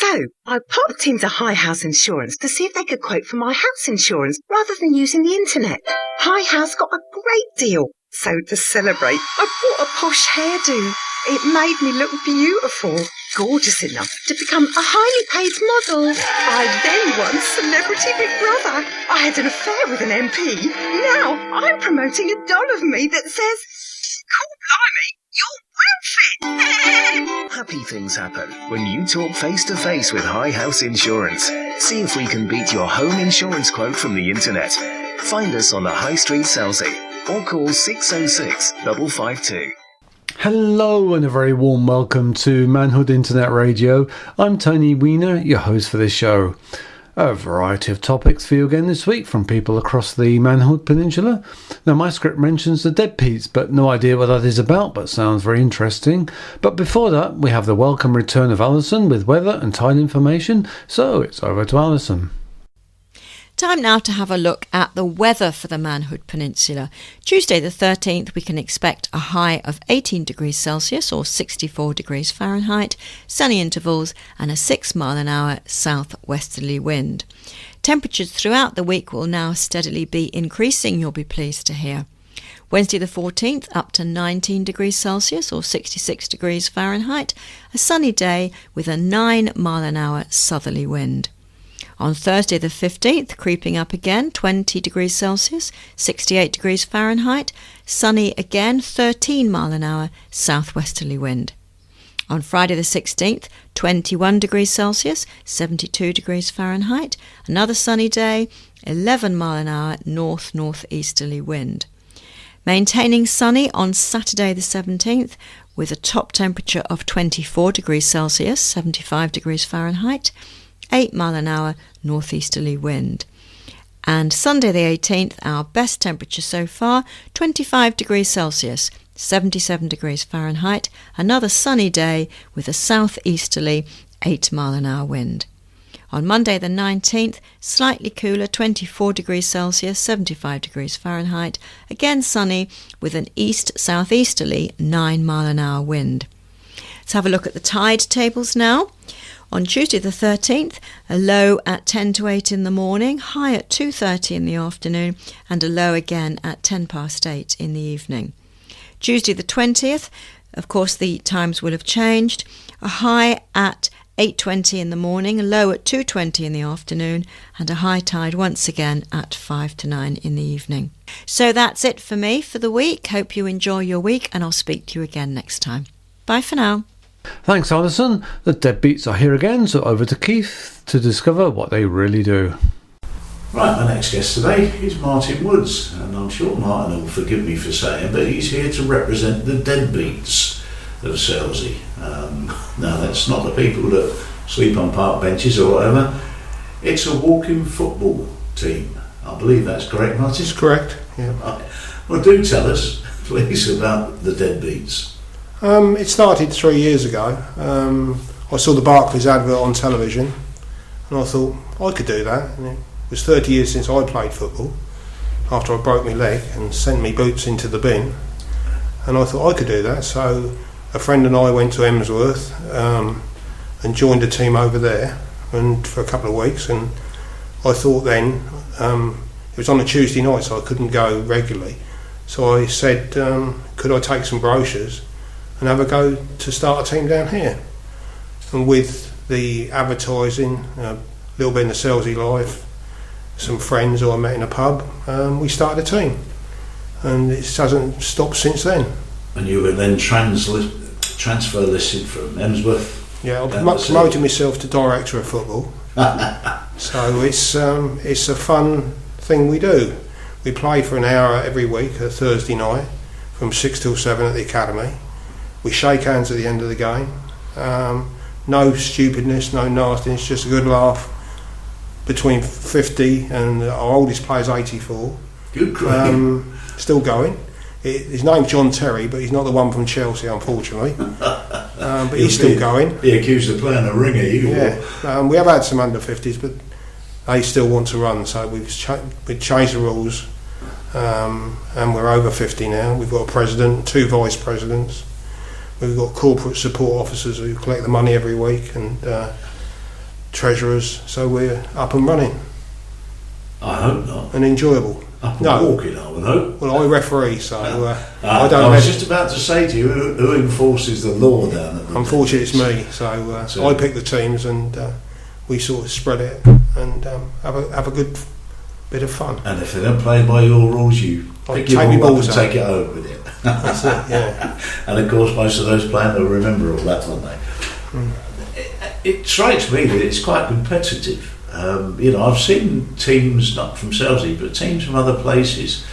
So, I popped into High House Insurance to see if they could quote for my house insurance rather than using the internet. High House got a great deal. So to celebrate, I bought a posh hairdo. It made me look beautiful, gorgeous enough to become a highly paid model. I then won Celebrity Big Brother. I had an affair with an MP. Now I'm promoting a doll of me that says, "Cool blimey, you're well fit." Happy things happen when you talk face-to-face with High House Insurance. See if we can beat your home insurance quote from the internet. Find us on the High Street Selsey or call 606 552. Hello and a very warm welcome to Manhood Internet Radio. I'm Tony Wiener, your host for this show. A variety of topics for you again this week from people across the Manhood Peninsula. Now my script mentions the deadbeats, but no idea what that is about, but sounds very interesting. But before that, we have the welcome return of Alison with weather and tide information, so it's over to Alison. Time now to have a look at the weather for the Manhood Peninsula. Tuesday the 13th, we can expect a high of 18 degrees Celsius or 64 degrees Fahrenheit, sunny intervals and a 6 mile an hour southwesterly wind. Temperatures throughout the week will now steadily be increasing, you'll be pleased to hear. Wednesday the 14th, up to 19 degrees Celsius or 66 degrees Fahrenheit, a sunny day with a 9 mile an hour southerly wind. On Thursday the 15th, creeping up again, 20 degrees Celsius, 68 degrees Fahrenheit, sunny again, 13 mile an hour southwesterly wind. On Friday the 16th, 21 degrees Celsius, 72 degrees Fahrenheit, another sunny day, 11 mile an hour north-northeasterly wind. Maintaining sunny on Saturday the 17th, with a top temperature of 24 degrees Celsius, 75 degrees Fahrenheit, 8 mile an hour northeasterly wind. And Sunday the 18th, our best temperature so far, 25 degrees Celsius, 77 degrees Fahrenheit, another sunny day with a southeasterly 8 mile an hour wind. On Monday the 19th, slightly cooler, 24 degrees Celsius, 75 degrees Fahrenheit, again sunny with an east-southeasterly 9 mile an hour wind. Let's have a look at the tide tables now. On Tuesday the 13th, a low at 10 to 8 in the morning, high at 2:30 in the afternoon, and a low again at 10 past 8 in the evening. Tuesday the 20th, of course the times will have changed, a high at 8:20 in the morning, a low at 2:20 in the afternoon, and a high tide once again at 5 to 9 in the evening. So that's it for me for the week. Hope you enjoy your week, and I'll speak to you again next time. Bye for now. Thanks Alison. The deadbeats are here again, so over to Keith to discover what they really do. Right, my next guest today is Martin Woods, and I'm sure Martin will forgive me for saying, but he's here to represent the deadbeats of Selsey. Now that's not the people that sleep on park benches or whatever. It's a walking football team. I believe that's correct, Martin? It's correct, yeah. Right. Well, do tell us, please, about the deadbeats. It started 3 years ago. I saw the Barclays advert on television and I thought I could do that. And it was 30 years since I played football after I broke my leg and sent me boots into the bin, and I thought I could do that. So a friend and I went to Emsworth and joined a team over there and for a couple of weeks, and I thought then it was on a Tuesday night so I couldn't go regularly, so I said could I take some brochures and have a go to start a team down here. And with the advertising, a little bit in the Selsey life, some friends who I met in a pub, we started a team, and it hasn't stopped since then. And you were then transfer listed from Emsworth? Yeah, I promoted myself to director of football. So it's a fun thing we do. We play for an hour every week, a Thursday night, from 6 till 7 at the academy. We shake hands at the end of the game. No stupidness, no nastiness, just a good laugh between 50 and our oldest player's 84. Good grief. Still going. His name's John Terry, but he's not the one from Chelsea, unfortunately. But he's still going. He accused of playing a ringer. Yeah. We have had some under 50s, but they still want to run, so we've changed the rules, and we're over 50 now. We've got a president, 2 vice presidents. We've got corporate support officers who collect the money every week, and treasurers, so we're up and running I hope not. and enjoyable. Up and walking, I would hope. Well, I referee, so I was just about to say to you, who enforces the law down at the unfortunately, it's me. So I pick the teams, and we sort of spread it and have a good bit of fun. And if they don't play by your rules, you pick your ball up and take it home with you. That's it, yeah. And of course, most of those playing will remember all that, won't they? It strikes me that it's quite competitive. I've seen teams, not from Selsey, but teams from other places.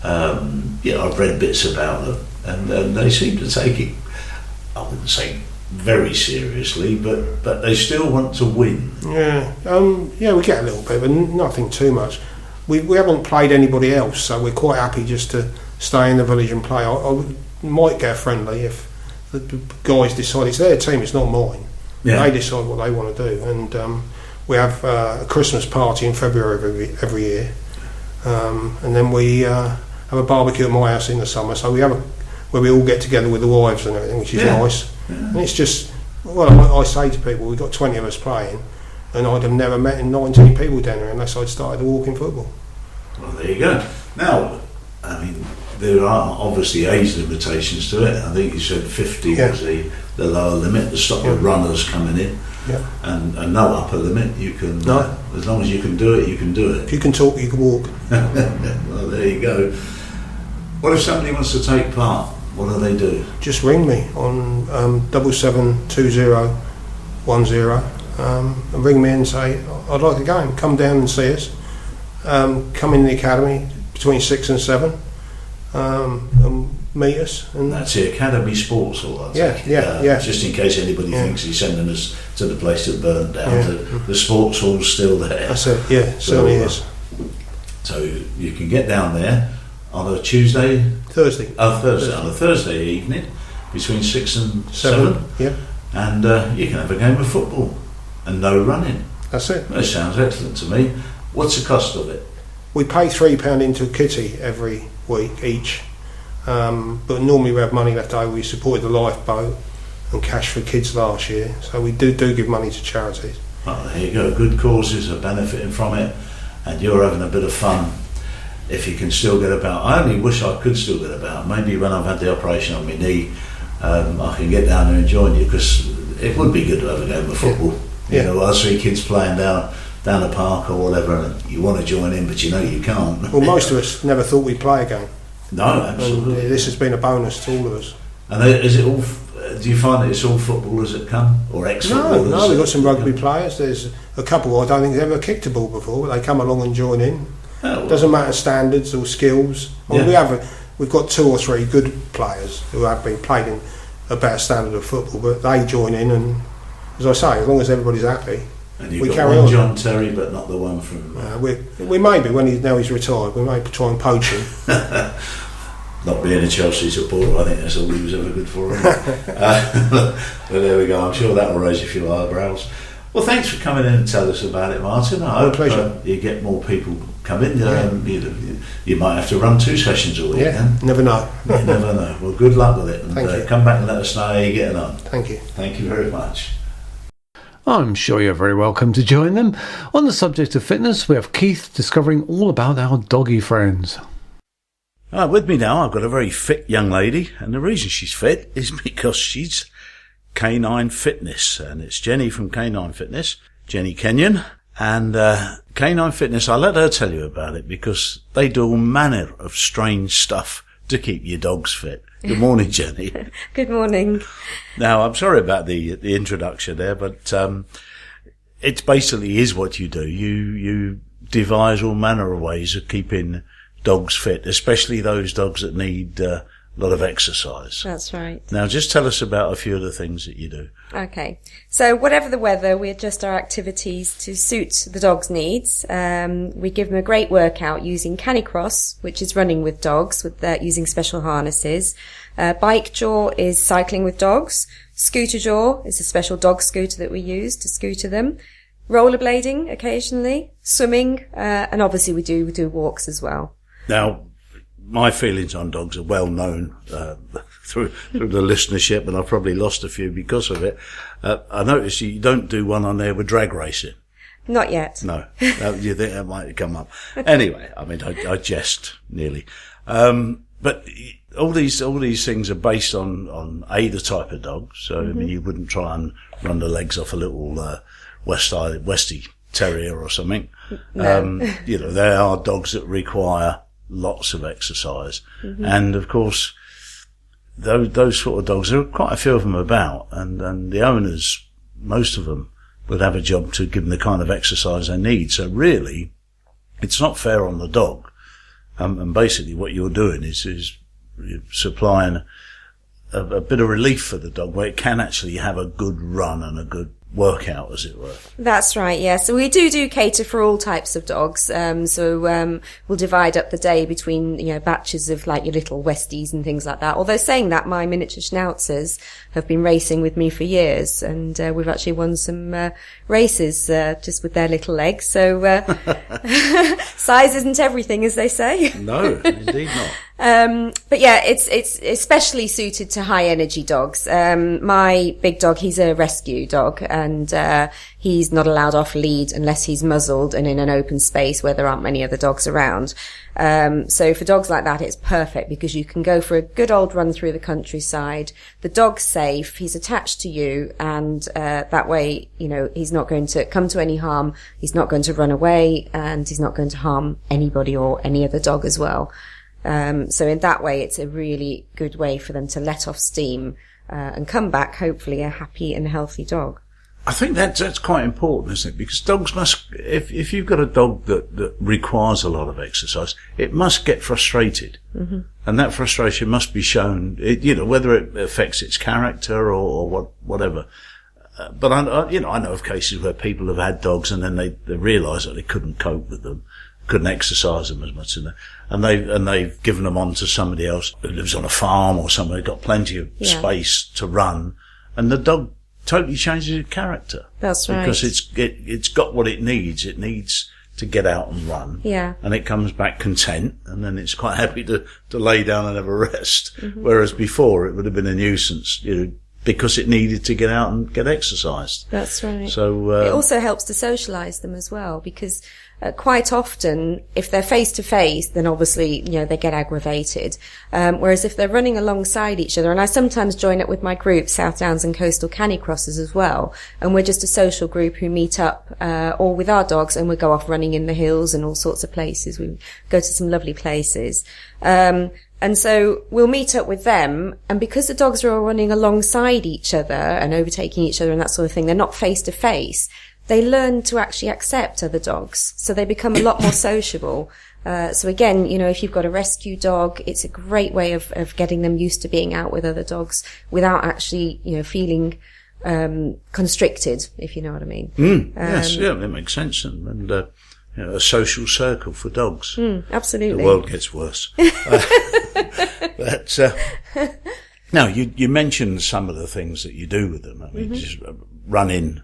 I've read bits about them, and they seem to take it, I wouldn't say very seriously, but they still want to win. Yeah, we get a little bit, but nothing too much. We haven't played anybody else, so we're quite happy just to stay in the village and play. I might get friendly if the guys decide it's their team, it's not mine. Yeah. They decide what they want to do, and we have a Christmas party in February every year, and then we have a barbecue at my house in the summer. So we have where we all get together with the wives and everything, which is nice. Yeah. And it's just, I say to people, we've got 20 of us playing, and I'd have never met 19 people down here unless I'd started walking football. Well, there you go. Now, I mean, there are obviously age limitations to it. I think you said 50 was the lower limit to stop the runners coming in. Yeah. And no upper limit. You can, as long as you can do it, you can do it. If you can talk, you can walk. Well, there you go. What if somebody wants to take part? What do they do? Just ring me on 772010 and ring me and say, I'd like a game. Come down and see us. Come in the academy between 6 and 7 and meet us. And that's the Academy Sports Hall, yeah. Just in case anybody thinks he's sending us to the place that burned down. The Sports Hall's still there. That's it, yeah, certainly is. So you can get down there on a Thursday. On a Thursday evening between 6 and 7. Yeah. And you can have a game of football and no running. That's it. That sounds excellent to me. What's the cost of it? We pay £3 into a kitty every week each, but normally we have money left over. We supported the lifeboat and Cash for Kids last year, so we do give money to charities. Well, there you go. Good causes are benefiting from it, and you're having a bit of fun. If you can still get about, I only wish I could still get about. Maybe when I've had the operation on my knee, I can get down there and join you, because it would be good to have a game of football. You know, I see kids playing down the park or whatever, and you want to join in, but you know you can't. Well, most of us never thought we'd play a game. No, absolutely. And this has been a bonus to all of us. And is it all? Do you find that it's all footballers that come, or ex-footballers? No, we've got some rugby players. There's a couple I don't think they've ever kicked a ball before, but they come along and join in. Oh, well. Doesn't matter standards or skills. Well, we've got 2 or 3 good players who have been played in a better standard of football, but they join in, and as I say, as long as everybody's happy, and you've we got carry one on. John Terry, but not the one from. We may be when he's retired. We may try and poach him. Not being a Chelsea supporter, I think that's all he was ever good for. But there we go. I'm sure that will raise a few eyebrows. Well, thanks for coming in and tell us about it, Martin. I hope you get more people come in. You might have to run 2 sessions a week. Yeah, never know. You never know. Well, good luck with it, and Thank you. Come back and let us know how you're getting on. Thank you. Thank you very much. I'm sure you're very welcome to join them. On the subject of fitness, we have Keith discovering all about our doggy friends. With me now, I've got a very fit young lady, and the reason she's fit is because she's Canine Fitness, and it's Jenny from Canine Fitness, Jenny Kenyon. And Canine Fitness, I'll let her tell you about it, because they do all manner of strange stuff to keep your dogs fit. Good morning, Jenny. Good morning. Now, I'm sorry about the introduction there, but it basically is what you do. You devise all manner of ways of keeping dogs fit, especially those dogs that need a lot of exercise. That's right. Now, just tell us about a few of the things that you do. Okay. So whatever the weather, we adjust our activities to suit the dog's needs. We give them a great workout using canicross, which is running with dogs, using special harnesses. Bike jaw is cycling with dogs. Scooter jaw is a special dog scooter that we use to scooter them. Rollerblading occasionally, swimming, and obviously we do walks as well. Now, my feelings on dogs are well known through the listenership, and I've probably lost a few because of it. I noticed you don't do one on there with drag racing. Not yet. No, you think that might come up. Anyway, I mean, I jest nearly. But all these things are based on the type of dog. So, I mean, you wouldn't try and run the legs off a little, Westie Terrier or something. No. There are dogs that require lots of exercise. And of course, those sort of dogs, there are quite a few of them about, and the owners, most of them, would have a job to give them the kind of exercise they need. So really, it's not fair on the dog. And basically what you're doing is you're supplying a bit of relief for the dog where it can actually have a good run and a good workout, as it were. That's right, yeah. So we do cater for all types of dogs. We'll divide up the day between, batches of like your little Westies and things like that. Although saying that, my miniature Schnauzers have been racing with me for years, and we've actually won some races just with their little legs. So size isn't everything, as they say. No, indeed not. But yeah, it's especially suited to high energy dogs. My big dog, he's a rescue dog, and he's not allowed off lead unless he's muzzled and in an open space where there aren't many other dogs around. So for dogs like that, it's perfect because you can go for a good old run through the countryside. The dog's safe, he's attached to you, and that way, he's not going to come to any harm, he's not going to run away, and he's not going to harm anybody or any other dog as well. So in that way, it's a really good way for them to let off steam, and come back, hopefully, a happy and healthy dog. I think that's quite important, isn't it? Because dogs must, if you've got a dog that requires a lot of exercise, it must get frustrated. And that frustration must be shown, whether it affects its character or whatever. But I know of cases where people have had dogs and then they realise that they couldn't cope with them, couldn't exercise them as much, and they've given them on to somebody else who lives on a farm or somewhere, got plenty of space to run, and the dog totally changes its character. That's right. Because it's got what it needs. It needs to get out and run. Yeah. And it comes back content, and then it's quite happy to lay down and have a rest. Whereas before it would have been a nuisance, because it needed to get out and get exercised. That's right. So it also helps to socialise them as well, because quite often, if they're face to face, then obviously, they get aggravated. Whereas if they're running alongside each other, and I sometimes join up with my group, South Downs and Coastal Canicrossers as well, and we're just a social group who meet up, all with our dogs, and we go off running in the hills and all sorts of places. We go to some lovely places. And so we'll meet up with them, and because the dogs are all running alongside each other and overtaking each other and that sort of thing, they're not face to face. They learn to actually accept other dogs, so they become a lot more sociable. So again, if you've got a rescue dog, it's a great way of getting them used to being out with other dogs without actually, feeling constricted, if you know what I mean. Yes, that makes sense, and a social circle for dogs. Absolutely. The world gets worse. But now you mentioned some of the things that you do with them. I mean, just running.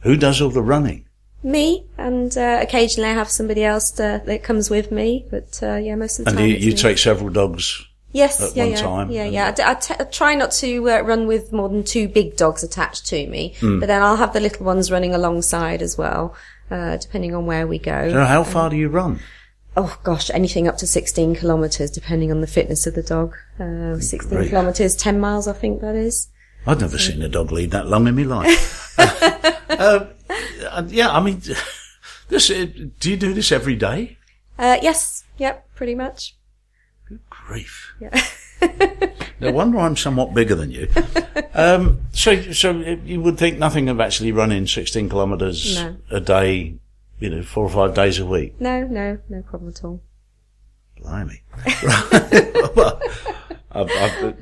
Who does all the running? Me, and occasionally I have somebody else that comes with me, but most of the time. And you take several dogs. Yes, at one time. I try not to run with more than 2 big dogs attached to me, but then I'll have the little ones running alongside as well, depending on where we go. So how far do you run? Oh gosh, anything up to 16 kilometres, depending on the fitness of the dog. 16 kilometres, 10 miles, I think that is. I've never seen a dog lead that long in my life. I mean, do you do this every day? Yes, yep, pretty much. Good grief. Yeah. No wonder I'm somewhat bigger than you. So you would think nothing of actually running 16 kilometres a day, 4 or 5 days a week? No problem at all. Blimey. Right. Well,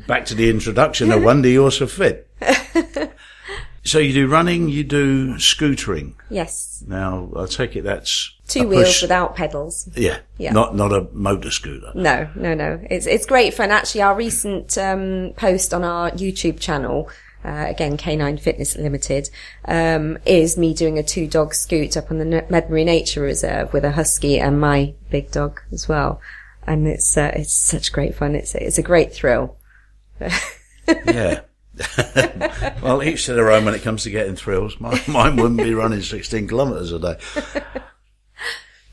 back to the introduction. No wonder you're so fit. So you do running, you do scootering. Yes. Now, I take it that's 2 wheels without pedals. Yeah. Not a motor scooter. No. It's great fun. Actually, our recent post on our YouTube channel, again, Canine Fitness Limited, is me doing a 2-dog scoot up on the Medbury Nature Reserve with a husky and my big dog as well. And it's such great fun. It's a great thrill. Yeah. Well, each to their own when it comes to getting thrills. Mine wouldn't be running 16 kilometres a day.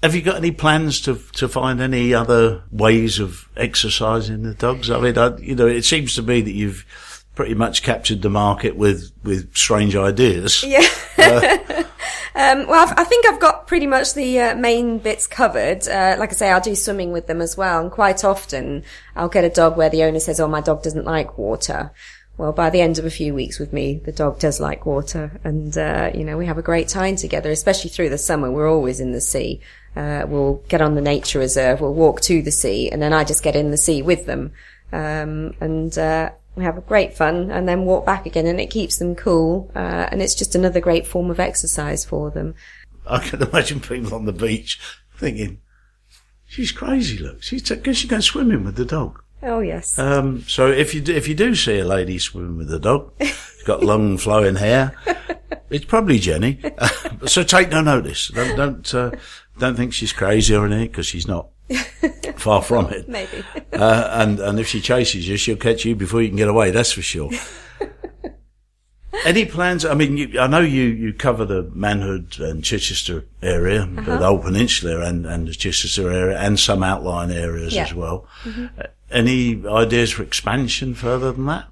Have you got any plans to find any other ways of exercising the dogs? I mean, it seems to me that you've pretty much captured the market with strange ideas. Yeah. Well, I think I've got pretty much the main bits covered. Like I say, I'll do swimming with them as well. And quite often I'll get a dog where the owner says, oh, my dog doesn't like water. Well, by the end of a few weeks with me, the dog does like water. And, we have a great time together, especially through the summer. We're always in the sea. We'll get on the nature reserve. We'll walk to the sea, and then I just get in the sea with them. We have a great fun and then walk back again, and it keeps them cool. And it's just another great form of exercise for them. I can imagine people on the beach thinking, she's crazy, look. She's going swimming with the dog. Oh, yes. So if you do see a lady swimming with a dog, she's got long flowing hair, it's probably Jenny. So take no notice. Don't think she's crazy or anything, because she's not. Far from it. Maybe. And if she chases you, she'll catch you before you can get away, that's for sure. Any plans? I mean, I know you cover the Manhood and Chichester area, the whole peninsula and the Chichester area, and some outlying areas as well. Mm-hmm. Any ideas for expansion further than that?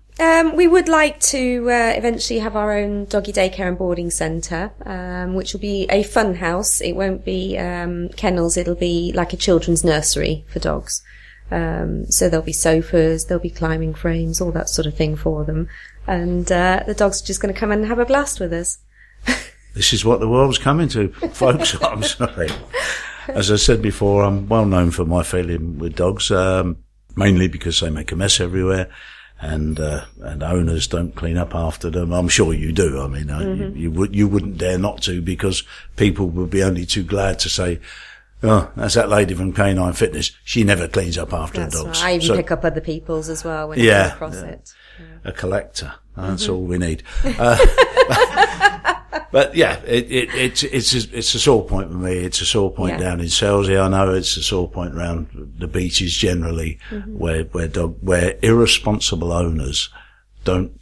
We would like to eventually have our own doggy daycare and boarding centre, which will be a fun house. It won't be kennels, it'll be like a children's nursery for dogs. So there'll be sofas, there'll be climbing frames, all that sort of thing for them. And the dogs are just going to come and have a blast with us. This is what the world's coming to, folks. I'm sorry. As I said before, I'm well known for my feeling with dogs, mainly because they make a mess everywhere. And owners don't clean up after them. I'm sure you do. I mean, you wouldn't dare not to, because people would be only too glad to say, oh, that's that lady from Canine Fitness. She never cleans up after her dogs. Right. I even pick up other people's as well when I come across it. Yeah. A collector. That's all we need. But yeah, it's a sore point for me. It's a sore point down in Selsey. I know it's a sore point around the beaches generally, where irresponsible owners don't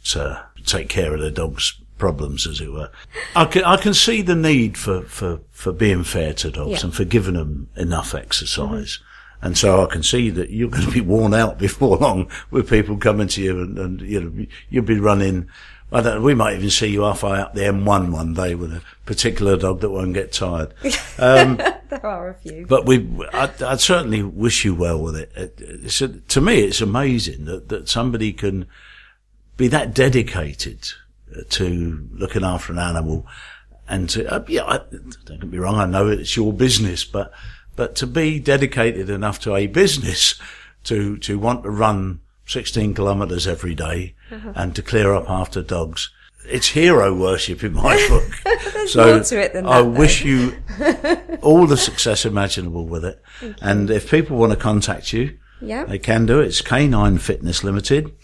take care of their dogs' problems, as it were. I can see the need for being fair to dogs and for giving them enough exercise. And so I can see that you're going to be worn out before long with people coming to you, and you'll be running. I don't know, we might even see you halfway up the M1 one day with a particular dog that won't get tired. There are a few. But I'd certainly wish you well with it. To me, it's amazing that somebody can be that dedicated to looking after an animal, and to, don't get me wrong, I know it's your business, but to be dedicated enough to a business to want to run 16 kilometres every day and to clear up after dogs. It's hero worship in my book. There's more to it than that. I wish you all the success imaginable with it. And if people want to contact you, they can do it. It's Canine Fitness Limited.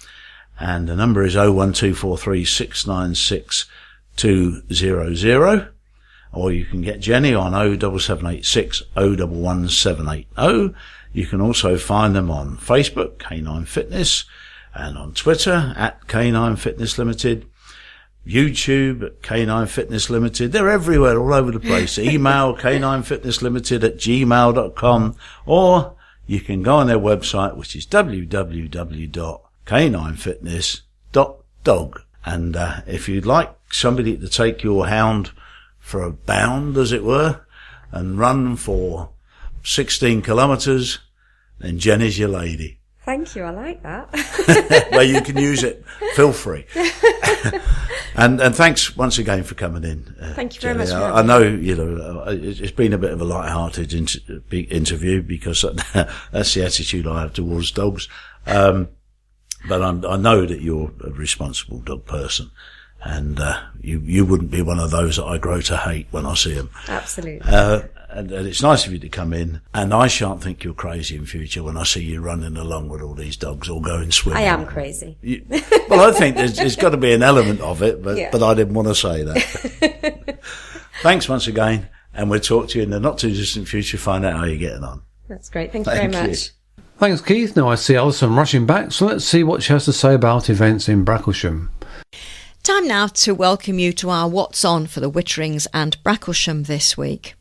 And the number is 01243 696 200. Or you can get Jenny on 07786 011780. You can also find them on Facebook, Canine Fitness, and on Twitter at Canine Fitness Limited, YouTube at Canine Fitness Limited. They're everywhere, all over the place. Email caninefitnesslimited@gmail.com, or you can go on their website, which is www.caninefitness.dog. And if you'd like somebody to take your hound for a bound, as it were, and run for 16 kilometres, then Jenny's your lady. Thank you, I like that. Well, you can use it. Feel free. And thanks once again for coming in. Thank you very much. I know, it's been a bit of a light-hearted interview, because that's the attitude I have towards dogs. But I know that you're a responsible dog person. And you wouldn't be one of those that I grow to hate when I see them. Absolutely. And it's nice of you to come in. And I shan't think you're crazy in future when I see you running along with all these dogs or going swimming. I am crazy. Well, I think there's got to be an element of it, but I didn't want to say that. Thanks once again, and we'll talk to you in the not too distant future, find out how you're getting on. That's great. Thank you very much. Thanks, Keith. Now I see Alison rushing back, so let's see what she has to say about events in Bracklesham. Time now to welcome you to our What's On for the Witterings and Bracklesham this week.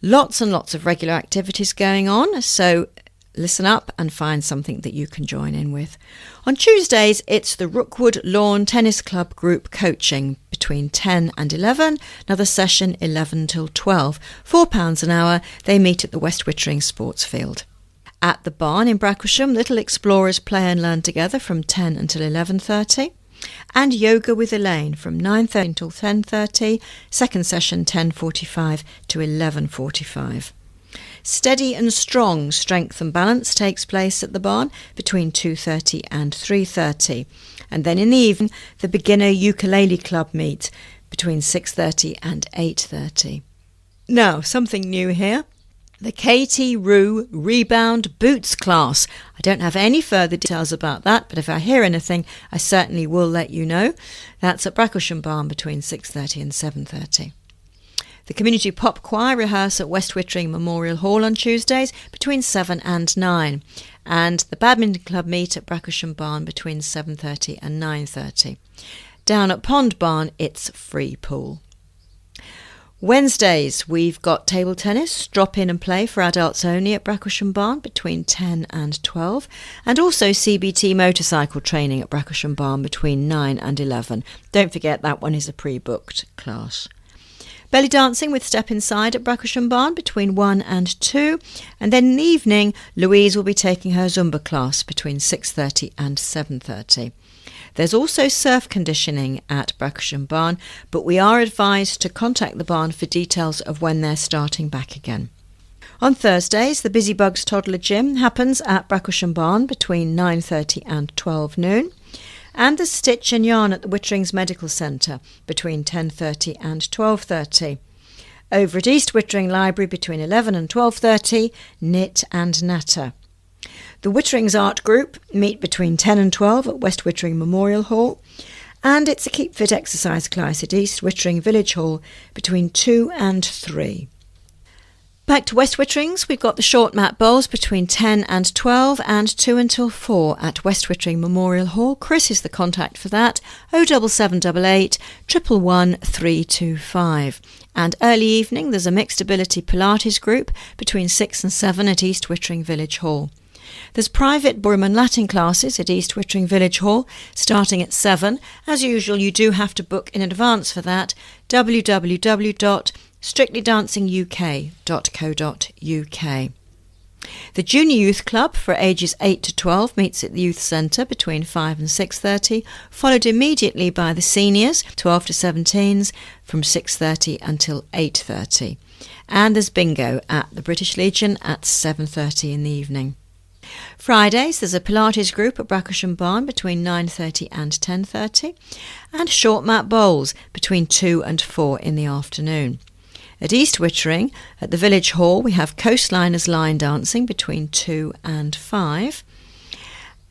Lots and lots of regular activities going on, so listen up and find something that you can join in with. On Tuesdays, it's the Rookwood Lawn Tennis Club group coaching between 10 and 11, another session 11 till 12. £4 an hour. They meet at the West Wittering Sports Field. At the barn in Bracklesham, little explorers play and learn together from 10 until 11:30. And yoga with Elaine from 9:30 until 10:30, second session 10:45 to 11:45. Steady and Strong Strength and Balance takes place at the barn between 2:30 and 3:30. And then in the evening, the Beginner Ukulele Club meet between 6:30 and 8:30. Now, something new here. The Katie Roo Rebound Boots class. I don't have any further details about that, but if I hear anything, I certainly will let you know. That's at Bracklesham Barn between 6:30 and 7:30. The Community Pop Choir rehearse at West Wittering Memorial Hall on Tuesdays between 7 and 9. And the Badminton Club meet at Bracklesham Barn between 7:30 and 9:30. Down at Pond Barn, it's free pool. Wednesdays, we've got table tennis, drop in and play for adults only at Bracklesham Barn between 10 and 12, and also CBT motorcycle training at Bracklesham Barn between 9 and 11. Don't forget that one is a pre-booked class. Belly dancing with Step Inside at Bracklesham Barn between 1 and 2, and then in the evening, Louise will be taking her Zumba class between 6:30 and 7:30. There's also surf conditioning at Bracklesham Barn, but we are advised to contact the barn for details of when they're starting back again. On Thursdays, the Busy Bugs Toddler Gym happens at Bracklesham Barn between 9:30 and 12 noon, and the Stitch and Yarn at the Witterings Medical Centre between 10:30 and 12:30. Over at East Wittering Library between 11 and 12:30, Knit and Natter. The Witterings Art Group meet between 10 and 12 at West Wittering Memorial Hall, and it's a Keep Fit exercise class at East Wittering Village Hall between 2 and 3. Back to West Witterings, we've got the short mat bowls between 10 and 12 and 2 until 4 at West Wittering Memorial Hall. Chris is the contact for that, 07788 111 325. And early evening, there's a mixed ability Pilates group between 6 and 7 at East Wittering Village Hall. There's private Borough and Latin classes at East Wittering Village Hall starting at 7. As usual, you do have to book in advance for that. www.strictlydancinguk.co.uk. The Junior Youth Club for ages 8 to 12 meets at the Youth Centre between 5 and 6:30, followed immediately by the Seniors, 12 to 17s, from 6:30 until 8:30. And there's bingo at the British Legion at 7:30 in the evening. Fridays, there's a Pilates group at Bracklesham Barn between 9:30 and 10:30, and short mat bowls between 2 and 4 in the afternoon. At East Wittering, at the Village Hall, we have Coastliners line dancing between 2 and 5.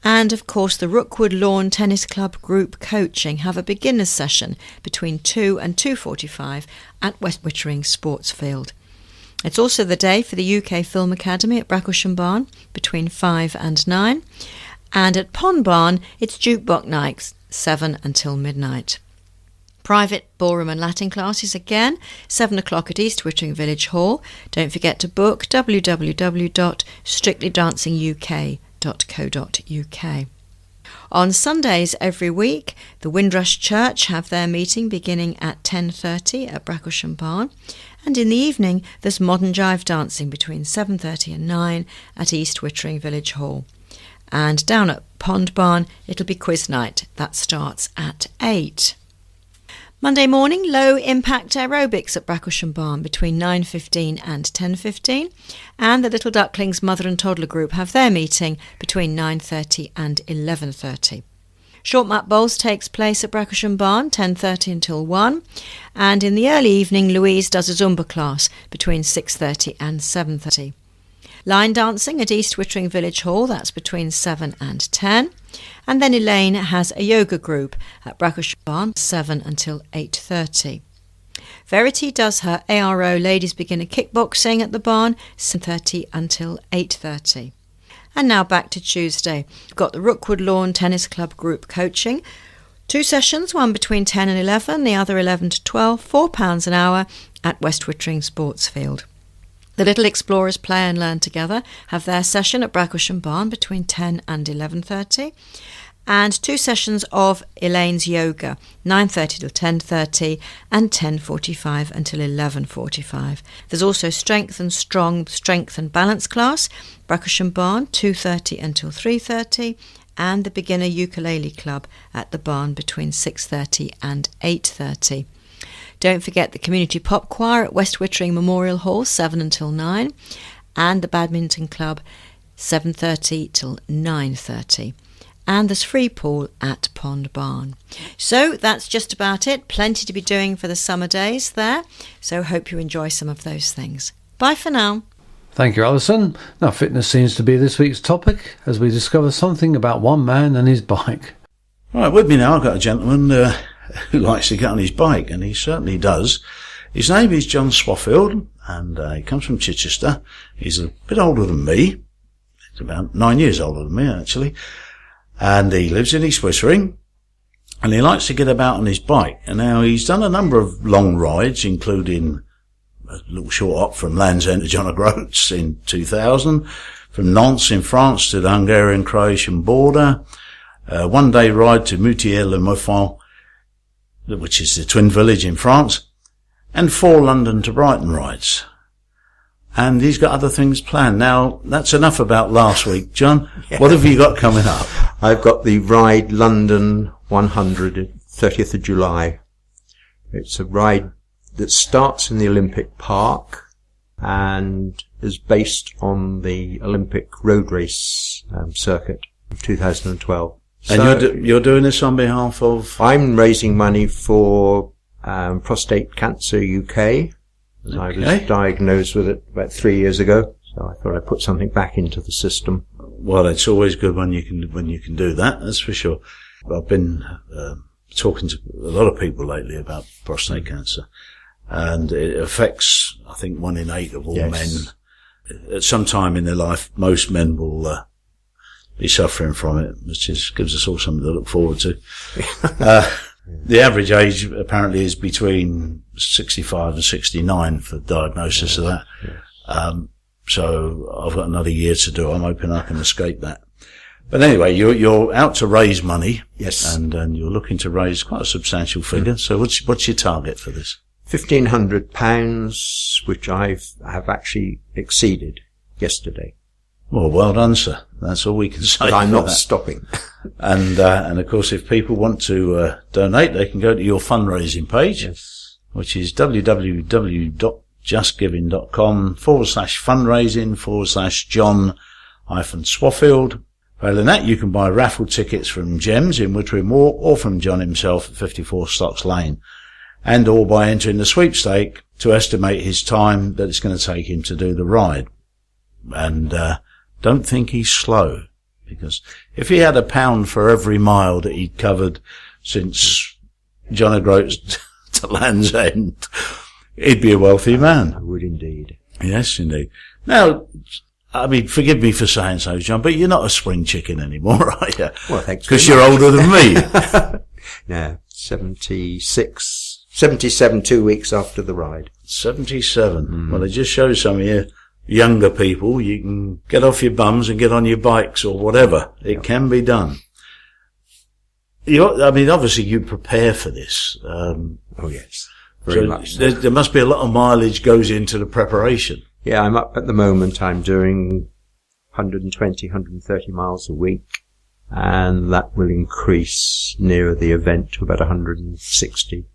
And, of course, the Rookwood Lawn Tennis Club group coaching have a beginner's session between 2 and 2:45 at West Wittering Sports Field. It's also the day for the UK Film Academy at Bracklesham Barn between 5 and 9. And at Pond Barn, it's jukebox nights, 7 until midnight. Private ballroom and Latin classes again, 7 o'clock at East Wittering Village Hall. Don't forget to book www.strictlydancinguk.co.uk. On Sundays every week, the Windrush Church have their meeting beginning at 10:30 at Bracklesham Barn. And in the evening, there's modern jive dancing between 7:30 and 9 at East Wittering Village Hall. And down at Pond Barn, it'll be quiz night. That starts at 8. Monday morning, low-impact aerobics at Bracklesham Barn between 9:15 and 10:15. And the Little Ducklings Mother and Toddler Group have their meeting between 9:30 and 11:30. Short mat bowls takes place at Bracklesham Barn, 10:30 until 1. And in the early evening, Louise does a Zumba class between 6:30 and 7:30. Line dancing at East Wittering Village Hall, that's between 7 and 10. And then Elaine has a yoga group at Bracklesham Barn, 7 until 8:30. Verity does her ARO Ladies Beginner Kickboxing at the barn, 7:30 until 8:30. And now back to Tuesday. We've got the Rookwood Lawn Tennis Club group coaching. 2 sessions, one between 10 and 11, the other 11 to 12, £4 an hour at West Wittering Sports Field. The Little Explorers Play and Learn Together have their session at Bracklesham Barn between 10 and 11:30. And 2 sessions of Elaine's Yoga, 9:30 till 10:30 and 10:45 until 11:45. There's also Strength and Balance class, Bracklesham Barn, 2:30 until 3:30, and the Beginner Ukulele Club at the barn between 6:30 and 8:30. Don't forget the Community Pop Choir at West Wittering Memorial Hall, 7 until 9, and the Badminton Club, 7:30 till 9:30. And there's free pool at Pond Barn. So that's just about it. Plenty to be doing for the summer days there. So hope you enjoy some of those things. Bye for now. Thank you, Alison. Now, fitness seems to be this week's topic as we discover something about one man and his bike. Right, with me now I've got a gentleman who likes to get on his bike, and he certainly does. His name is John Swaffield, and he comes from Chichester. He's a bit older than me. He's about 9 years older than me, actually. And he lives in East Wittering, and he likes to get about on his bike. And now he's done a number of long rides, including a little short hop from Land's End to John O'Groats in 2000, from Nantes in France to the Hungarian-Croatian border, a one-day ride to Moutier-le-Moffat, which is the twin village in France, and 4 London to Brighton rides. And he's got other things planned. Now, that's enough about last week. John, What have you got coming up? I've got the Ride London 100, 30th of July. It's a ride that starts in the Olympic Park and is based on the Olympic road race circuit of 2012. And you're doing this on behalf of? I'm raising money for Prostate Cancer UK. Okay. I was diagnosed with it about 3 years ago, so I thought I'd put something back into the system. Well, it's always good when you can do that, that's for sure. I've been talking to a lot of people lately about prostate cancer, and it affects, I think, 1 in 8 of all men. At some time in their life, most men will be suffering from it, which gives us all something to look forward to. The average age apparently is between 65 and 69 for diagnosis of that. So I've got another year to do. I'm hoping I can escape that. But anyway, you're out to raise money. Yes. And you're looking to raise quite a substantial figure. So what's your target for this? £1,500, which have actually exceeded yesterday. Well done, sir. That's all we can say. But I'm not stopping. And of course, if people want to donate, they can go to your fundraising page, which is www.justgiving.com/fundraising/John-Swaffield. Failing that, you can buy raffle tickets from Gems in Wittering Moor or from John himself at 54 Stocks Lane, and or by entering the sweepstake to estimate his time that it's going to take him to do the ride. And don't think he's slow, because if he had £1 for every mile that he'd covered since John O'Groats to Land's End, he'd be a wealthy man. I would indeed. Yes, indeed. Now, I mean, forgive me for saying so, John, but you're not a spring chicken anymore, are you? Well, thanks. Because you're older than me. No, 77 2 weeks after the ride. 77. Well, it just shows some of you younger people, you can get off your bums and get on your bikes or whatever. It can be done. Obviously you prepare for this. Oh yes, very much. There must be a lot of mileage goes into the preparation. Yeah, I'm up at the moment. I'm doing 120, 130 miles a week, and that will increase nearer the event to about 160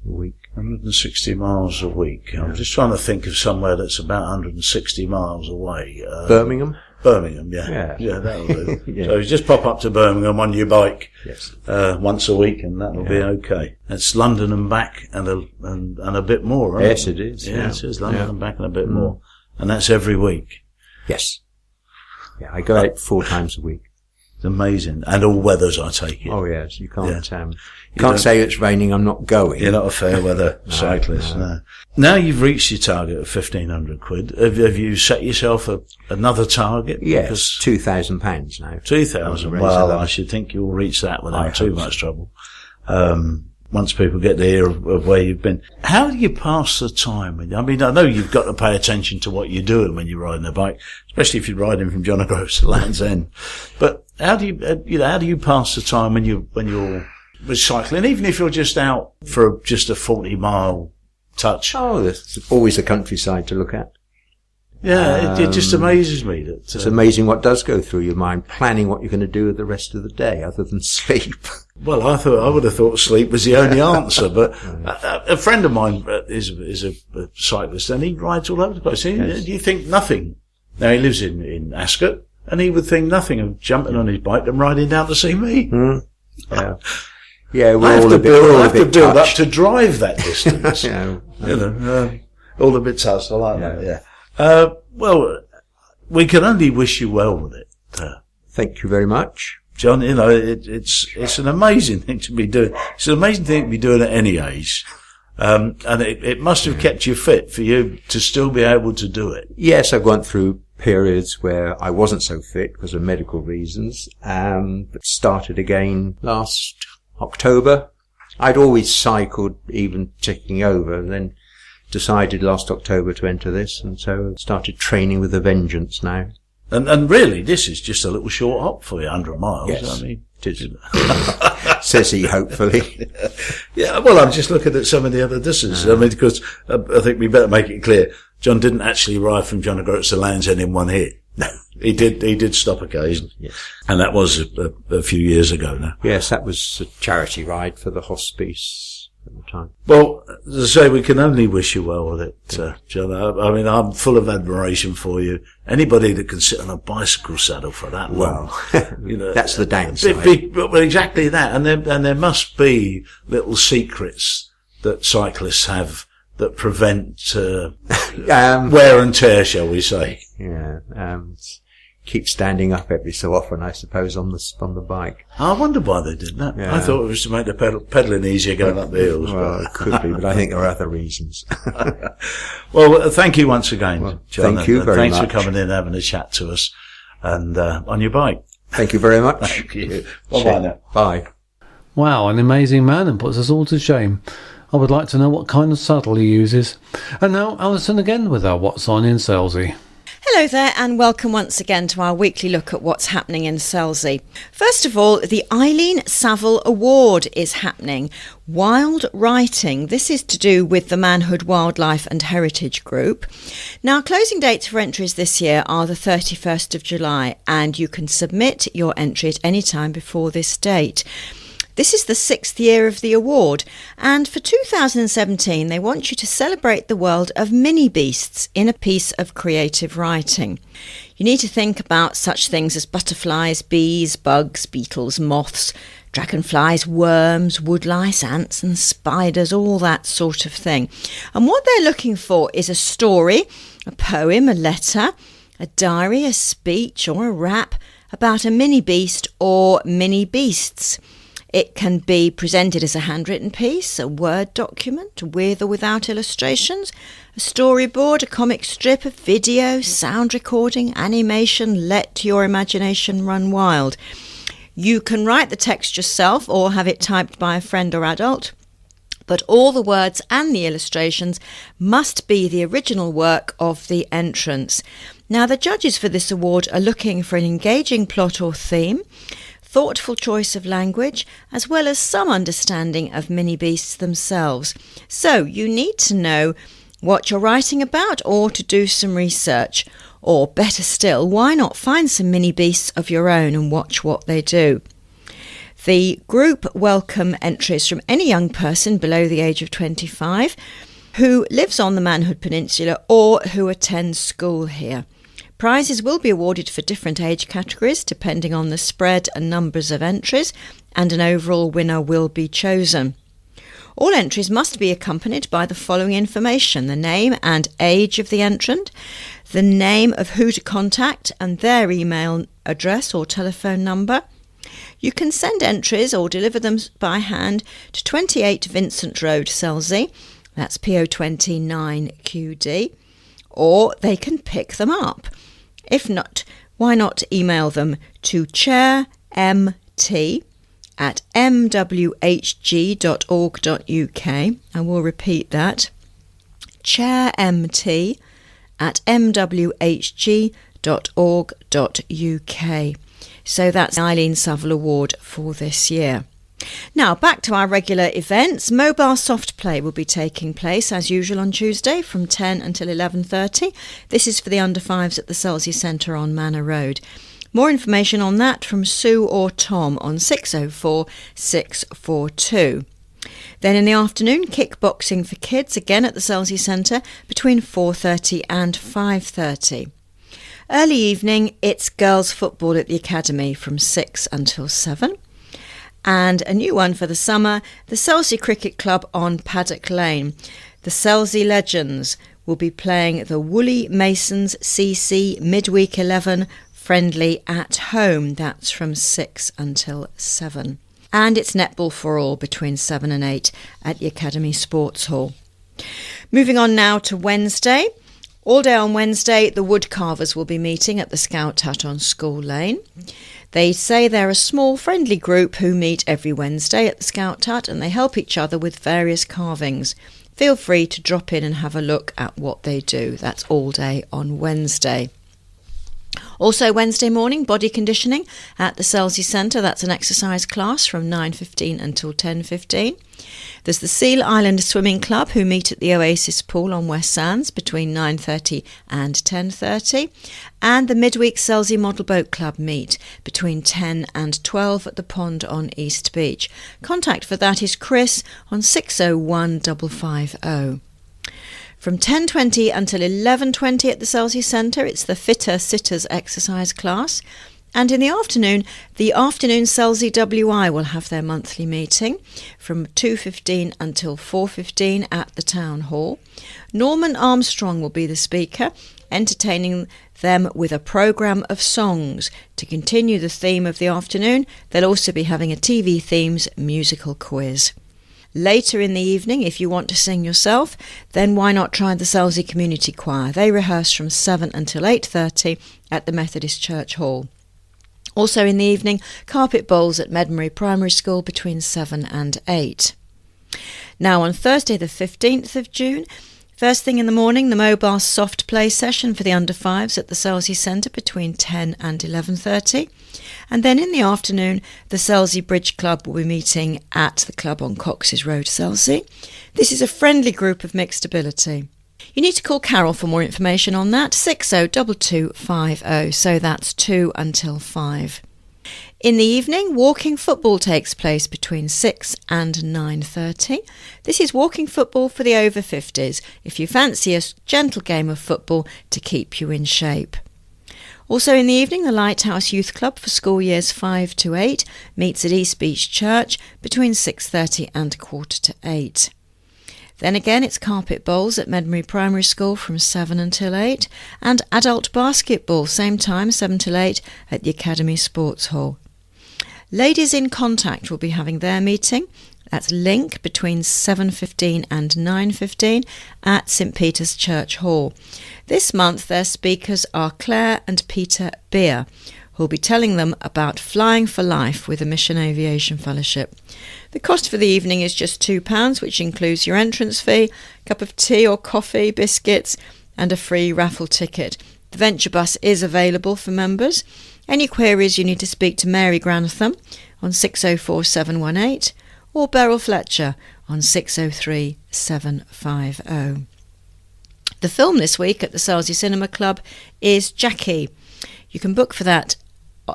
a week. 160 miles a week. I'm just trying to think of somewhere that's about 160 miles away. Birmingham? Birmingham, yeah. Yeah, that'll do. Yeah. So you just pop up to Birmingham on your bike Yes. Once a week, and that'll be okay. It's London and back and a bit more, right? Yes, it is. Yeah, it is London and back and a bit more. And that's every week. Yes. Yeah, I go out 4 times a week. It's amazing. And all weathers, I take it. Oh yes, you can't. Yeah. You can't say it's raining. I'm not going. You're not a fair weather cyclist. No. Now you've reached your target of £1,500. Have you set yourself another target? Yes, £2,000 now. 2,000. Well, I should think you'll reach that without too much trouble. Once people get to hear of where you've been. How do you pass the time? I mean, I know you've got to pay attention to what you're doing when you're riding a bike, especially if you're riding from John O'Groats to Land's End. But how do you pass the time when you're cycling, even if you're just out for just a 40-mile touch? Oh, there's always a countryside to look at. Yeah, it just amazes me that it's amazing what does go through your mind, planning what you're going to do with the rest of the day, other than sleep. Well, I would have thought sleep was the only answer, but a friend of mine is a cyclist, and he rides all over the place. Yes. You think nothing. Now he lives in Ascot, and he would think nothing of jumping on his bike and riding down to see me. Yeah. Yeah, I have to build up to drive that distance. All a bit touched. I like that. Yeah. Well, we can only wish you well with it. Thank you very much, John. It's an amazing thing to be doing. It's an amazing thing to be doing at any age. And it must have kept you fit for you to still be able to do it. Yes, I've gone through periods where I wasn't so fit because of medical reasons, but started again last October. I'd always cycled, even ticking over, and then decided last October to enter this, and so started training with a vengeance now. And really, this is just a little short hop for you, 100 miles. Yes, I mean, it is. Says he, hopefully. Yeah, well, I'm just looking at some of the other distances. I mean, because I think we better make it clear, John didn't actually ride from John O'Groats to Land's End in one hit. No, he did stop occasionally. Yes. And that was a few years ago now. Yes, that was a charity ride for the hospice at the time. Well, as I say, we can only wish you well with it, John. I mean, I'm full of admiration for you. Anybody that can sit on a bicycle saddle for that long, that's the downside. Well, exactly that. And there must be little secrets that cyclists have that prevent wear and tear, shall we say? Yeah. Keep standing up every so often, I suppose, on the bike. I wonder why they did that. Yeah. I thought it was to make the pedaling easier going up the hills. Well, it could be, but I think there are other reasons. Well, thank you once again, John. Thank you very much. Thanks for coming in and having a chat to us, and on your bike. Thank you very much. Thank you. Bye now. Bye. Wow, an amazing man, and puts us all to shame. I would like to know what kind of saddle he uses. And now Alison again with our What's On in Selsey. Hello there, and welcome once again to our weekly look at what's happening in Selsey. First of all, the Eileen Saville Award is happening. Wild Writing. This is to do with the Manhood Wildlife and Heritage Group. Now, closing dates for entries this year are the 31st of July, and you can submit your entry at any time before this date. This is the 6th year of the award, and for 2017 they want you to celebrate the world of mini beasts in a piece of creative writing. You need to think about such things as butterflies, bees, bugs, beetles, moths, dragonflies, worms, woodlice, ants and spiders, all that sort of thing. And what they're looking for is a story, a poem, a letter, a diary, a speech or a rap about a mini beast or mini beasts. It can be presented as a handwritten piece, a Word document, with or without illustrations, a storyboard, a comic strip, a video, sound recording, animation. Let your imagination run wild. You can write the text yourself or have it typed by a friend or adult, but all the words and the illustrations must be the original work of the entrants. Now, the judges for this award are looking for an engaging plot or theme, thoughtful choice of language, as well as some understanding of mini beasts themselves. So you need to know what you're writing about or to do some research. Or better still, why not find some mini beasts of your own and watch what they do? The group welcome entries from any young person below the age of 25 who lives on the Manhood Peninsula or who attends school here. Prizes will be awarded for different age categories depending on the spread and numbers of entries, and an overall winner will be chosen. All entries must be accompanied by the following information: the name and age of the entrant, the name of who to contact and their email address or telephone number. You can send entries or deliver them by hand to 28 Vincent Road, Selsey. That's PO29QD. Or they can pick them up. If not, why not email them to chairmt@mwhg.org.uk. I will repeat that. chairmt@mwhg.org.uk. So that's Eileen Saville Award for this year. Now, back to our regular events. Mobile Soft Play will be taking place as usual on Tuesday from 10 until 11:30. This is for the under fives at the Selsey Centre on Manor Road. More information on that from Sue or Tom on 604 642. Then in the afternoon, kickboxing for kids again at the Selsey Centre between 4:30 and 5:30. Early evening, it's girls football at the Academy from 6 until 7. And a new one for the summer, the Selsey Cricket Club on Paddock Lane. The Selsey Legends will be playing the Woolly Masons CC Midweek 11 friendly at home. That's from 6 until 7. And it's netball for all between 7 and 8 at the Academy Sports Hall. Moving on now to Wednesday. All day on Wednesday, the woodcarvers will be meeting at the Scout Hut on School Lane. They say they're a small, friendly group who meet every Wednesday at the Scout Hut and they help each other with various carvings. Feel free to drop in and have a look at what they do. That's all day on Wednesday. Also Wednesday morning, body conditioning at the Selsey Centre. That's an exercise class from 9:15 until 10:15. There's the Seal Island Swimming Club who meet at the Oasis Pool on West Sands between 9:30 and 10:30. And the Midweek Selsey Model Boat Club meet between 10 and 12 at the pond on East Beach. Contact for that is Chris on 601 550. From 10:20 until 11:20 at the Selsey Centre, it's the Fitter Sitters exercise class. And in the afternoon Selsey WI will have their monthly meeting from 2:15 until 4:15 at the Town Hall. Norman Armstrong will be the speaker, entertaining them with a programme of songs. To continue the theme of the afternoon, they'll also be having a TV Themes musical quiz. Later in the evening, if you want to sing yourself, then why not try the Selsey Community Choir? They rehearse from 7 until 8:30 at the Methodist Church Hall. Also in the evening, carpet bowls at Medmenbury Primary School between 7 and 8. Now on Thursday the 15th of June, first thing in the morning, the mobile soft play session for the under fives at the Selsey Centre between 10 and 11:30. And then in the afternoon, the Selsey Bridge Club will be meeting at the club on Cox's Road, Selsey. This is a friendly group of mixed ability. You need to call Carol for more information on that, 602250, so that's 2 until 5. In the evening, walking football takes place between 6 and 9:30. This is walking football for the over 50s, if you fancy a gentle game of football to keep you in shape. Also in the evening, the Lighthouse Youth Club for school years 5 to 8 meets at East Beach Church between 6:30 and 7:45. Then again, it's carpet bowls at Medmenbury Primary School from 7 until 8, and adult basketball, same time, 7 till 8, at the Academy Sports Hall. Ladies in Contact will be having their meeting. That's Link between 7:15 and 9:15 at St Peter's Church Hall. This month their speakers are Claire and Peter Beer, who will be telling them about flying for life with a Mission Aviation Fellowship. The cost for the evening is just £2, which includes your entrance fee, a cup of tea or coffee, biscuits and a free raffle ticket. The Venture Bus is available for members. Any queries you need to speak to Mary Grantham on 604 718 or Beryl Fletcher on 603 750. The film this week at the Selsey Cinema Club is Jackie. You can book for that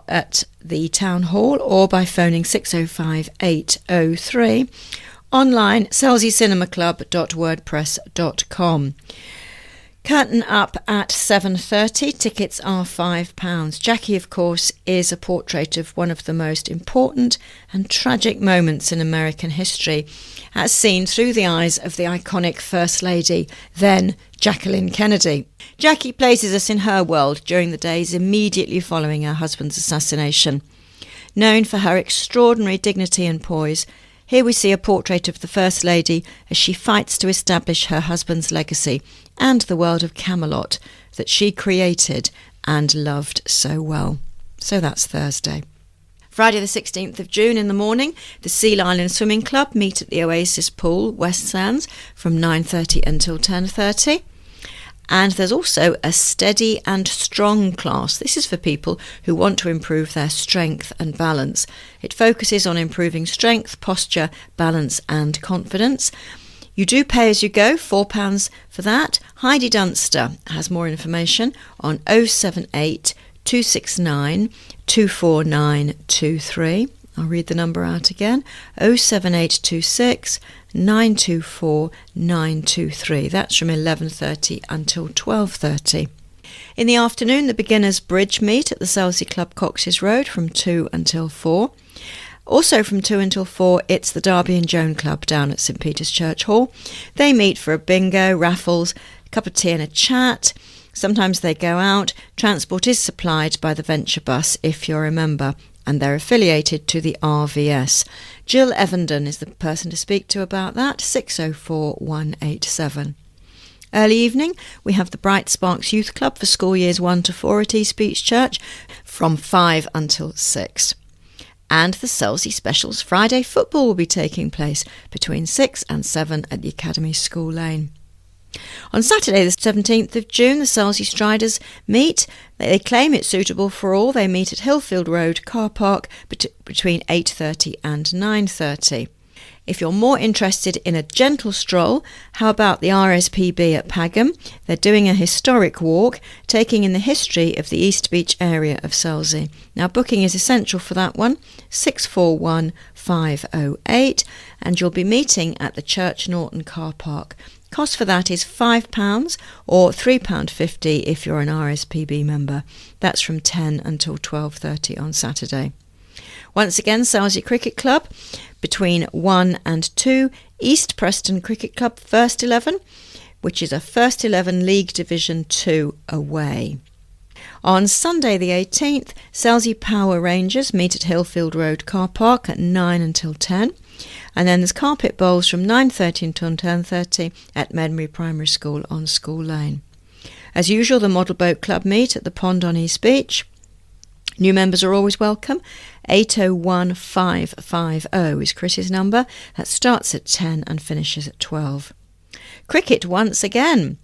at the Town Hall or by phoning 605 803. Online, selseycinemaclub.wordpress.com. Curtain up at 7:30. Tickets are £5. Jackie, of course, is a portrait of one of the most important and tragic moments in American history, as seen through the eyes of the iconic First Lady, then Jacqueline Kennedy. Jackie places us in her world during the days immediately following her husband's assassination. Known for her extraordinary dignity and poise, here we see a portrait of the First Lady as she fights to establish her husband's legacy and the world of Camelot that she created and loved so well. So that's Thursday. Friday the 16th of June in the morning, the Seal Island Swimming Club meet at the Oasis Pool, West Sands, from 9:30 until 10:30. And there's also a Steady and Strong class. This is for people who want to improve their strength and balance. It focuses on improving strength, posture, balance and confidence. You do pay as you go, £4 for that. Heidi Dunster has more information on 078 269 24923. I'll read the number out again, 07826 924 923. That's from 11:30 until 12:30. In the afternoon, the beginners bridge meet at the Selsey Club, Cox's Road, from 2 until 4. Also from 2 until 4, it's the Darby and Joan Club down at St Peter's Church Hall. They meet for a bingo, raffles, a cup of tea and a chat. Sometimes they go out. Transport is supplied by the Venture Bus, if you're a member, and they're affiliated to the RVS. Jill Evenden is the person to speak to about that, 604 187. Early evening, we have the Bright Sparks Youth Club for school years 1 to 4 at East Beach Church from 5 until 6. And the Selsey Specials Friday football will be taking place between 6 and 7 at the Academy School Lane. On Saturday the 17th of June, the Selsey Striders meet. They claim it's suitable for all. They meet at Hillfield Road car park between 8:30 and 9:30. If you're more interested in a gentle stroll, how about the RSPB at Pagham? They're doing a historic walk, taking in the history of the East Beach area of Selsey. Now, booking is essential for that one, 641 508, and you'll be meeting at the Church Norton car park. Cost for that is £5 or £3.50 if you're an RSPB member. That's from 10 until 12:30 on Saturday. Once again, Selsey Cricket Club, between 1 and 2, East Preston Cricket Club First 11, which is a First 11 League Division 2 away. On Sunday the 18th, Selsey Power Rangers meet at Hillfield Road car park at 9 until 10. And then there's carpet bowls from 9:30 until 10:30 at Medbury Primary School on School Lane. As usual, the Model Boat Club meet at the pond on East Beach. New members are always welcome. 801550 is Chris's number. That starts at 10 and finishes at 12. Cricket once again.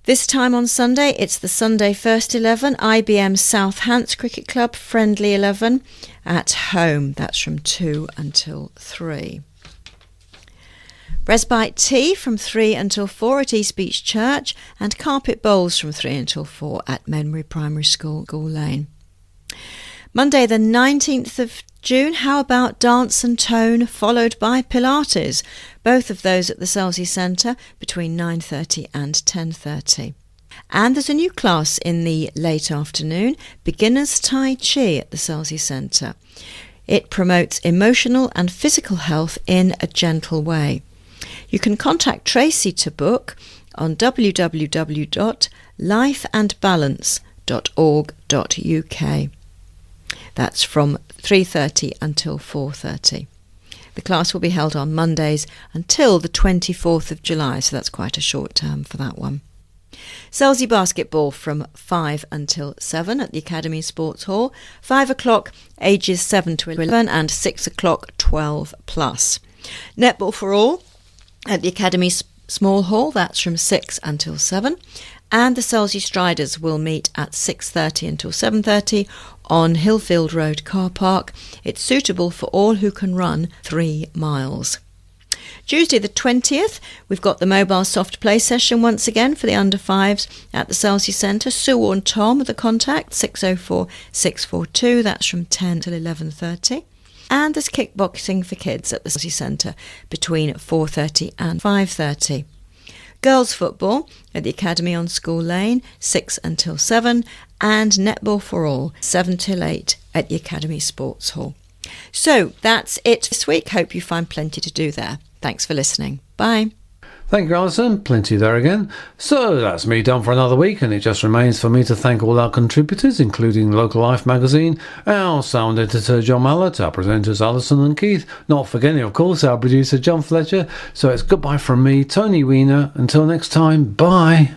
This time on Sunday, it's the Sunday First 11, IBM South Hants Cricket Club Friendly 11 at home. That's from 2 until 3. Respite tea from 3 until 4 at East Beach Church, and carpet bowls from 3 until 4 at Medbury Primary School, Lane. Monday the 19th of June, how about dance and tone followed by Pilates? Both of those at the Selsey Centre between 9:30 and 10:30. And there's a new class in the late afternoon, Beginners Tai Chi at the Selsey Centre. It promotes emotional and physical health in a gentle way. You can contact Tracy to book on www.lifeandbalance.org.uk. That's from 3:30 until 4:30. The class will be held on Mondays until the 24th of July, so that's quite a short term for that one. Selsey Basketball from 5 until 7 at the Academy Sports Hall, 5 o'clock ages 7 to 11 and 6 o'clock 12 plus. Netball for all at the Academy Small Hall, that's from 6 until 7. And the Selsey Striders will meet at 6:30 until 7:30 on Hillfield Road car park. It's suitable for all who can run 3 miles. Tuesday the 20th, we've got the mobile soft play session once again for the under 5s at the Selsey Centre. Sue and Tom with the contact, 604 642, that's from 10 till 11:30. And there's kickboxing for kids at the Selsey Centre between 4:30 and 5:30. Girls football at the Academy on School Lane, 6 until 7, and netball for all, 7 till 8 at the Academy Sports Hall. So that's it this week. Hope you find plenty to do there. Thanks for listening. Bye. Thank you, Alison. Plenty there again. So that's me done for another week, and it just remains for me to thank all our contributors, including Local Life magazine, our sound editor John Mallett, our presenters Alison and Keith, not forgetting, of course, our producer John Fletcher. So it's goodbye from me, Tony Weiner. Until next time, bye.